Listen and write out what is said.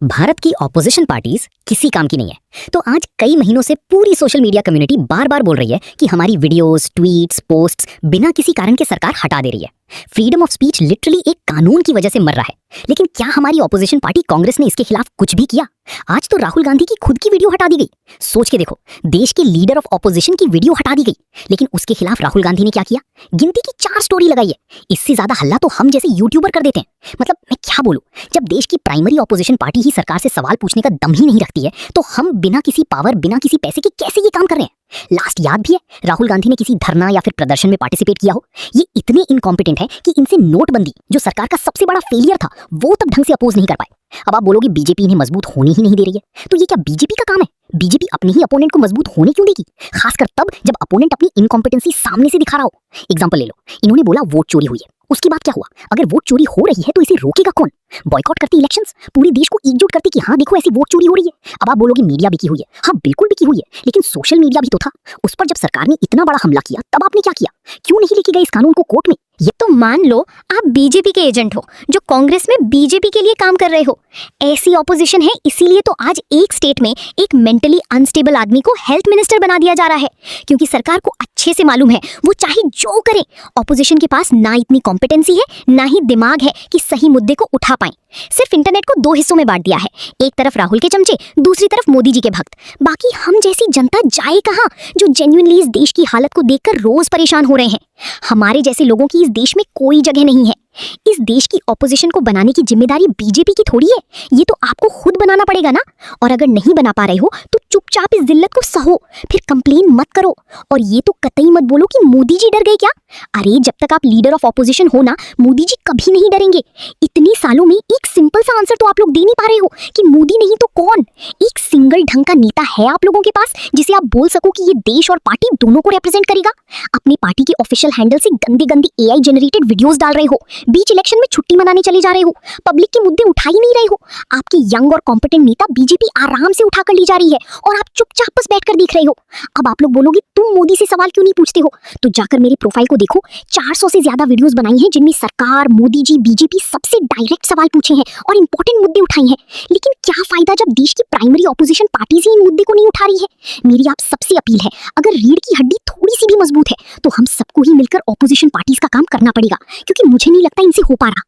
भारत की opposition parties किसी काम की नहीं है। तो आज कई महीनों से पूरी सोशल मीडिया कम्युनिटी बार बार बोल रही है कि हमारी वीडियोस, ट्वीट्स, पोस्ट्स बिना किसी कारण के सरकार हटा दे रही है। फ्रीडम ऑफ स्पीच लिटरली एक कानून की वजह से मर रहा है। लेकिन क्या हमारी ऑपोजिशन पार्टी कांग्रेस ने इसके खिलाफ कुछ भी किया? आज तो राहुल गांधी की खुद की वीडियो हटा दी गई। सोच के देखो, देश के लीडर ऑफ ऑपोजिशन की वीडियो हटा दी गई, लेकिन उसके खिलाफ राहुल गांधी ने क्या किया? गिनती की 4 स्टोरी लगाई है। इससे ज्यादा हल्ला तो हम जैसे यूट्यूबर कर देते हैं। मतलब मैं क्या बोलूं, जब देश की प्राइमरी ऑपोजिशन पार्टी ही सरकार से सवाल पूछने का दम ही नहीं रखती है, तो हम बिना किसी पावर, बिना किसी पैसे के कैसे ये काम कर रहे हैं? लास्ट याद भी है, राहुल गांधी ने किसी धरना या फिर प्रदर्शन में पार्टिसिपेट किया हो? ये इतने इनकॉम्पिटेंट है कि इनसे नोटबंदी, जो सरकार का सबसे बड़ा फेलियर था, वो तक ढंग से अपोज नहीं कर पाए। अब आप बोलोगे बीजेपी इन्हें मजबूत होने ही नहीं दे रही है, तो ये क्या बीजेपी का काम है? बीजेपी अपने ही अपोनेंट को मजबूत होने क्यों देगी? खासकर तब जब अपोनेंट अपनी इनकॉम्पिटेंसी सामने से दिखा रहा हो। एग्जांपल ले लो, इन्होंने बोला वोट चोरी हुई है, उसके बाद क्या हुआ? अगर वोट चोरी हो रही है तो इसे रोकेगा कौन? बॉयकॉट करती इलेक्शंस, पूरे देश को एकजुट करती कि हाँ देखो ऐसी वोट चोरी हो रही है। अब आप बोलोगे मीडिया बिकी हुई है, हाँ बिल्कुल बिकी हुई है, लेकिन सोशल मीडिया भी तो था। उस पर जब सरकार ने इतना बड़ा हमला किया, तब आपने क्या किया? क्यों नहीं लेके गए इस कानून को कोर्ट में? ये तो मान लो आप बीजेपी के एजेंट हो, जो कांग्रेस में बीजेपी के लिए काम कर रहे हो। ऐसी ऑपोजिशन है, इसीलिए तो आज एक स्टेट में एक मेंटली अनस्टेबल आदमी को हेल्थ मिनिस्टर बना दिया जा रहा है, क्योंकि सरकार को अच्छे से मालूम है वो चाहे जो करे, ऑपोजिशन के पास ना इतनी कॉम्पिटेंसी है, ना ही दिमाग है कि सही मुद्दे को उठा पाए। सिर्फ इंटरनेट को 2 हिस्सों में बांट दिया है, एक तरफ राहुल के चमचे, दूसरी तरफ मोदी जी के भक्त। बाकी हम जैसी जनता जाए कहां, जो जेन्युइनली इस देश की हालत को देखकर रोज परेशान हो रहे हैं? हमारे जैसे लोगों की इस देश में कोई जगह नहीं है। इस देश की ऑपोजिशन को बनाने की जिम्मेदारी बीजेपी की थोड़ी है, ये तो आपको खुद बनाना पड़ेगा ना। और अगर नहीं बना पा रहे हो तो चुपचाप इस जिल्लत को सहो, फिर कंप्लेन मत करो। और ये तो कतई मत बोलो कि मोदी जी डर गए क्या। अरे जब तक आप लीडर ऑफ ऑपोजिशन हो ना, मोदी जी कभी नहीं डरेंगे। इतने सालों में एक सिंपल सा आंसर तो आप लोग दे नहीं पा रहे हो कि मोदी नहीं तो कौन? एक सिंगल ढंग का नेता है आप लोगों के पास जिसे आप बोल सको कि ये देश और पार्टी दोनों को रिप्रेजेंट करेगा? अपनी पार्टी के ऑफिशियल हैंडल से गंदे गंदे AI जनरेटेड वीडियोस डाल रहे हो, बीच इलेक्शन में छुट्टी मनाने चले जा रहे हो, पब्लिक के मुद्दे उठा ही नहीं रहे हो। आपके यंग और कॉम्पिटेंट नेता बीजेपी आराम से उठाकर ली जा रही है और आप चुपचाप बस बैठकर देख रहे हो। अब आप लोग बोलोगे तुम मोदी से सवाल क्यों नहीं पूछते हो? तो जाकर मेरे प्रोफाइल को देखो, 400 से ज्यादा वीडियोस बनाई हैं जिनमें सरकार, मोदी जी, बीजेपी सबसे डायरेक्ट सवाल पूछे हैं और इंपॉर्टेंट मुद्दे उठाए हैं। लेकिन क्या फायदा जब देश की प्राइमरी ऑपोजिशन पार्टी ही इन मुद्दे को नहीं उठा रही है? मेरी आप सबसे अपील है, अगर रीढ़ की हड्डी थोड़ी सी भी मजबूत है तो हम सबको ही मिलकर ऑपोजिशन पार्टीज का काम करना पड़ेगा, क्योंकि मुझे नहीं लगता इनसे हो पा रहा।